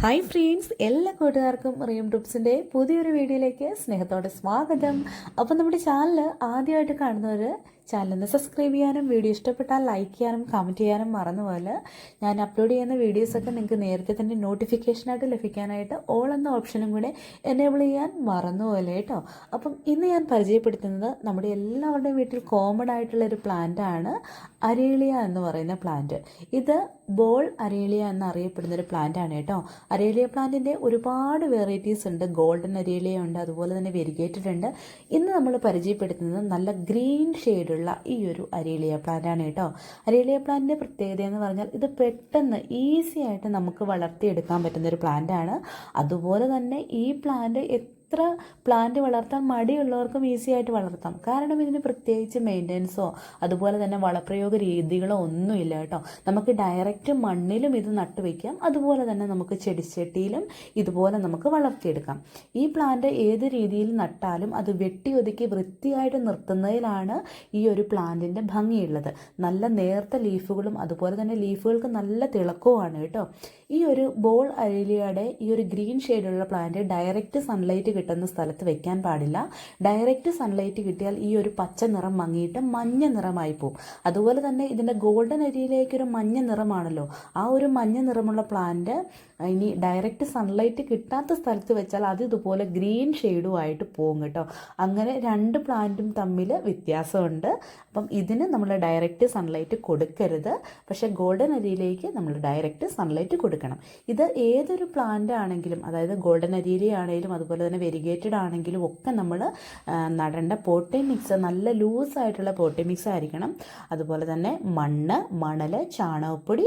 Hi friends, എല്ലാ കൂട്ടുകാർക്കും റിയം ടിപ്സിൻ്റെ പുതിയൊരു വീഡിയോയിലേക്ക് സ്നേഹത്തോടെ സ്വാഗതം. അപ്പോൾ നമ്മുടെ ചാനൽ ആദ്യമായിട്ട് കാണുന്നവർ ചാനലിന് സബ്സ്ക്രൈബ് ചെയ്യാനും വീഡിയോ ഇഷ്ടപ്പെട്ടാൽ ലൈക്ക് ചെയ്യാനും കമൻറ്റ് ചെയ്യാനും മറന്നുപോലെ ഞാൻ അപ്ലോഡ് ചെയ്യുന്ന വീഡിയോസൊക്കെ നിങ്ങൾക്ക് നേരത്തെ തന്നെ നോട്ടിഫിക്കേഷനായിട്ട് ലഭിക്കാനായിട്ട് ഓൾ എന്ന ഓപ്ഷനും കൂടെ എനേബിൾ ചെയ്യാൻ മറന്നുപോലെ കേട്ടോ. അപ്പം ഇന്ന് ഞാൻ പരിചയപ്പെടുത്തുന്നത് നമ്മുടെ എല്ലാവരുടെയും വീട്ടിൽ കോമൺ ആയിട്ടുള്ളൊരു പ്ലാന്റാണ് അരേലിയ എന്ന് പറയുന്ന പ്ലാന്റ്. ഇത് ബോൾ അരേലിയ എന്നറിയപ്പെടുന്നൊരു പ്ലാന്റാണ് കേട്ടോ. അരേലിയ പ്ലാന്റിൻ്റെ ഒരുപാട് വെറൈറ്റീസ് ഉണ്ട്. ഗോൾഡൻ അരേലിയ ഉണ്ട്, അതുപോലെ തന്നെ വെരിഗേറ്റഡ് ഉണ്ട്. ഇന്ന് നമ്മൾ പരിചയപ്പെടുത്തുന്നത് നല്ല ഗ്രീൻ ഷെയ്ഡുള്ള ഈ ഒരു അരേലിയ പ്ലാന്റ് ആണ് കേട്ടോ. അരേലിയ പ്ലാന്റിൻ്റെ പ്രത്യേകത എന്ന് പറഞ്ഞാൽ ഇത് പെട്ടെന്ന് ഈസി ആയിട്ട് നമുക്ക് വളർത്തിയെടുക്കാൻ പറ്റുന്ന ഒരു പ്ലാന്റ് ആണ്. അതുപോലെ തന്നെ ഈ പ്ലാന്റ് എത്ര പ്ലാന്റ് വളർത്താൻ മടിയുള്ളവർക്കും ഈസി ആയിട്ട് വളർത്താം. കാരണം ഇതിന് പ്രത്യേകിച്ച് മെയിൻ്റനൻസോ അതുപോലെ തന്നെ വളപ്രയോഗ രീതികളോ ഒന്നുമില്ല കേട്ടോ. നമുക്ക് ഡയറക്റ്റ് മണ്ണിലും ഇത് നട്ടുവയ്ക്കാം, അതുപോലെ തന്നെ നമുക്ക് ചെടിച്ചട്ടിയിലും ഇതുപോലെ നമുക്ക് വളർത്തിയെടുക്കാം. ഈ പ്ലാന്റ് ഏത് രീതിയിൽ നട്ടാലും അത് വെട്ടിയൊതുക്കി വൃത്തിയായിട്ട് നിർത്തുന്നതിലാണ് ഈ ഒരു പ്ലാന്റിൻ്റെ ഭംഗിയുള്ളത്. നല്ല നേർത്ത ലീഫുകളും അതുപോലെ തന്നെ ലീഫുകൾക്ക് നല്ല തിളക്കവുമാണ് കേട്ടോ. ഈ ഒരു ബോൾ അരേലിയയുടെ ഈ ഒരു ഗ്രീൻ ഷെയ്ഡുള്ള പ്ലാന്റ് ഡയറക്റ്റ് സൺലൈറ്റ് കിട്ടുന്ന സ്ഥലത്ത് വെക്കാൻ പാടില്ല. ഡയറക്റ്റ് സൺലൈറ്റ് കിട്ടിയാൽ ഈ ഒരു പച്ച നിറം മങ്ങിയിട്ട് മഞ്ഞ നിറമായി പോകും. അതുപോലെ തന്നെ ഇതിൻ്റെ ഗോൾഡൻ അരിയിലേക്കൊരു മഞ്ഞ നിറമാണല്ലോ, ആ ഒരു മഞ്ഞ നിറമുള്ള പ്ലാന്റ് ഇനി ഡയറക്റ്റ് സൺലൈറ്റ് കിട്ടാത്ത സ്ഥലത്ത് വെച്ചാൽ അത് ഇതുപോലെ ഗ്രീൻ ഷെയ്ഡുമായിട്ട് പോകും കേട്ടോ. അങ്ങനെ രണ്ട് പ്ലാന്റും തമ്മിൽ വ്യത്യാസമുണ്ട്. അപ്പം ഇതിന് നമ്മൾ ഡയറക്റ്റ് സൺലൈറ്റ് കൊടുക്കരുത്, പക്ഷേ ഗോൾഡൻ അരിയിലേക്ക് നമ്മൾ ഡയറക്റ്റ് സൺലൈറ്റ് കൊടുക്കണം. ഇത് ഏതൊരു പ്ലാന്റ് ആണെങ്കിലും, അതായത് ഗോൾഡൻ അരിയിലെ ആണെങ്കിലും അതുപോലെ തന്നെ വെരിഗേറ്റഡ് ആണെങ്കിലും ഒക്കെ നമ്മൾ നടേണ്ട പോട്ടി മിക്സ് നല്ല ലൂസായിട്ടുള്ള പോട്ടി മിക്സ് ആയിരിക്കണം. അതുപോലെ തന്നെ മണ്ണ്, മണൽ, ചാണകപ്പൊടി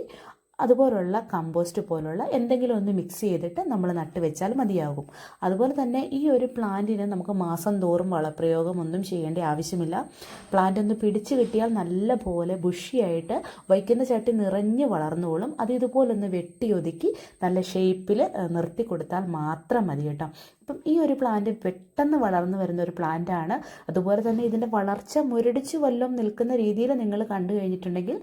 അതുപോലുള്ള കമ്പോസ്റ്റ് പോലുള്ള എന്തെങ്കിലും ഒന്ന് മിക്സ് ചെയ്തിട്ട് നമ്മൾ നട്ട് വെച്ചാൽ മതിയാകും. അതുപോലെ തന്നെ ഈ ഒരു പ്ലാന്റിന് നമുക്ക് മാസം തോറും വളപ്രയോഗം ഒന്നും ചെയ്യേണ്ട ആവശ്യമില്ല. പ്ലാന്റ് ഒന്ന് പിടിച്ചു കിട്ടിയാൽ നല്ല പോലെ ബുഷിയായിട്ട് വയ്ക്കുന്ന ചട്ടി നിറഞ്ഞ് വളർന്നോളും. അത് ഇതുപോലെ ഒന്ന് വെട്ടിയൊതുക്കി നല്ല ഷേപ്പിൽ നിർത്തി കൊടുത്താൽ മാത്രം മതി കേട്ടോ. അപ്പം ഈ ഒരു പ്ലാന്റ് പെട്ടെന്ന് വളർന്നു വരുന്ന ഒരു പ്ലാന്റാണ്. അതുപോലെ തന്നെ ഇതിൻ്റെ വളർച്ച മുരടിച്ച് വല്ലതും നിൽക്കുന്ന രീതിയിൽ നിങ്ങൾ കണ്ടു കഴിഞ്ഞിട്ടുണ്ടെങ്കിൽ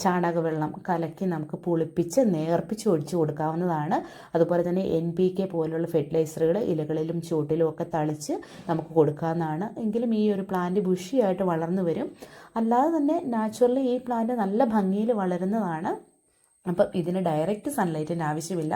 ചാണകവെള്ളം കലക്കി നമുക്ക് പുളിപ്പിച്ച് നേർപ്പിച്ച് ഒഴിച്ചു കൊടുക്കാവുന്നതാണ്. അതുപോലെ തന്നെ NPK പോലുള്ള ഫെർട്ടിലൈസറുകൾ ഇലകളിലും ചൂട്ടിലും ഒക്കെ തളിച്ച് നമുക്ക് കൊടുക്കാവുന്നതാണ്. എങ്കിലും ഈ ഒരു പ്ലാന്റ് ബുഷിയായിട്ട് വളർന്നു വരും. അല്ലാതെ തന്നെ നാച്ചുറലി ഈ പ്ലാന്റ് നല്ല ഭംഗിയിൽ വളരുന്നതാണ്. അപ്പം ഇതിന് ഡയറക്റ്റ് സൺലൈറ്റിൻ്റെ ആവശ്യമില്ല,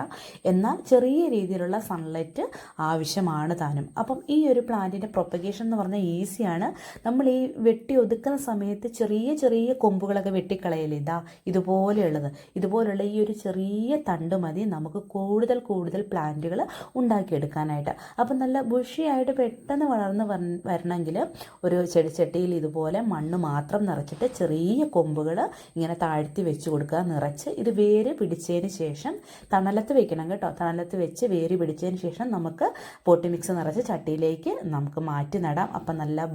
എന്നാൽ ചെറിയ രീതിയിലുള്ള സൺലൈറ്റ് ആവശ്യമാണ് താനും. അപ്പം ഈ ഒരു പ്ലാന്റിൻ്റെ പ്രൊപ്പഗേഷൻ എന്ന് പറഞ്ഞാൽ ഈസിയാണ്. നമ്മൾ ഈ വെട്ടി ഒതുക്കുന്ന സമയത്ത് ചെറിയ ചെറിയ കൊമ്പുകളൊക്കെ വെട്ടിക്കളയില്ല. ഇതുപോലെയുള്ള ഈ ഒരു ചെറിയ തണ്ട് മതി നമുക്ക് കൂടുതൽ പ്ലാന്റുകൾ ഉണ്ടാക്കിയെടുക്കാനായിട്ട്. അപ്പം നല്ല ബുഷിയായിട്ട് പെട്ടെന്ന് വളർന്ന് വരണമെങ്കിൽ ഒരു ചെടിച്ചട്ടിയിൽ ഇതുപോലെ മണ്ണ് മാത്രം നിറച്ചിട്ട് ചെറിയ കൊമ്പുകൾ ഇങ്ങനെ താഴ്ത്തി വെച്ച് കൊടുക്കുക. നിറച്ച് ഇത് വേര് പിടിച്ചതിന് ശേഷം തണലത്ത് വെക്കണം കേട്ടോ. തണലത്ത് വെച്ച് വേര് പിടിച്ചതിന് ശേഷം നമുക്ക് പോട്ടി മിക്സ് നിറച്ച് ചട്ടിയിലേക്ക് നമുക്ക് മാറ്റി നടാം. അപ്പം നല്ല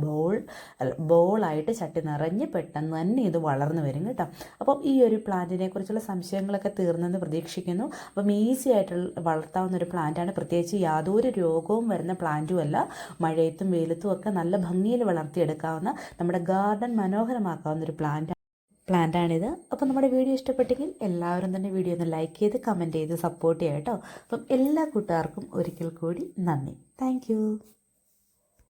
ബോളായിട്ട് ചട്ടി നിറഞ്ഞ് പെട്ടെന്ന് തന്നെ ഇത് വളർന്നു വരും കേട്ടോ. അപ്പം ഈ ഒരു പ്ലാന്റിനെ കുറിച്ചുള്ള സംശയങ്ങളൊക്കെ തീർന്നെന്ന് പ്രതീക്ഷിക്കുന്നു. അപ്പം ഈസി ആയിട്ട് വളർത്താവുന്ന ഒരു പ്ലാന്റാണ്. പ്രത്യേകിച്ച് യാതൊരു രോഗവും വരുന്ന പ്ലാന്റും അല്ല. മഴയത്തും വെയിലത്തും ഒക്കെ നല്ല ഭംഗിയിൽ വളർത്തിയെടുക്കാവുന്ന, നമ്മുടെ ഗാർഡൻ മനോഹരമാക്കാവുന്ന ഒരു പ്ലാന്റാണിത്. അപ്പോൾ നമ്മുടെ വീഡിയോ ഇഷ്ടപ്പെട്ടെങ്കിൽ എല്ലാവരും തന്നെ വീഡിയോ ഒന്ന് ലൈക്ക് ചെയ്ത് കമൻറ്റ് ചെയ്ത് സപ്പോർട്ട് ചെയ്യാം കേട്ടോ. അപ്പം എല്ലാ കൂട്ടുകാർക്കും ഒരിക്കൽ കൂടി നന്ദി. താങ്ക്